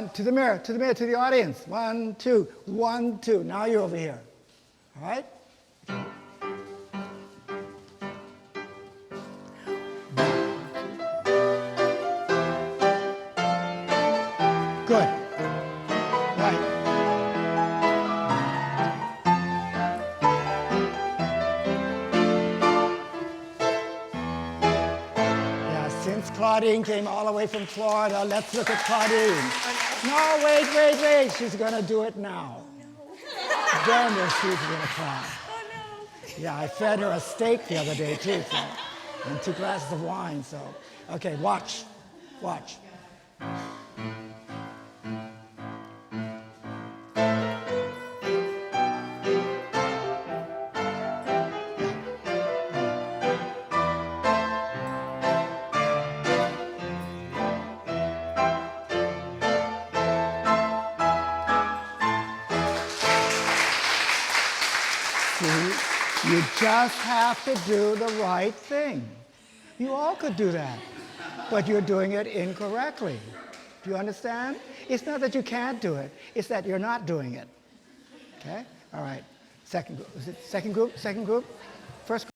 One, to the mirror, to the audience. 1, 2, 1, 2. Now you're over here. All right? Good. Right. Yeah, since Claudine came all the way from Florida, let's look at Claudine. No, wait. She's going to do it now. Then we'll see if she's going to cry. Oh, no. Yeah, I fed her a steak the other day, too, so, and 2 glasses of wine, so. Okay, watch. Watch. See, you just have to do the right thing. You all could do that, but you're doing it incorrectly. Do you understand? It's not that you can't do it, it's that you're not doing it. Okay? All right. Second group. Is it second group? Second group? First group?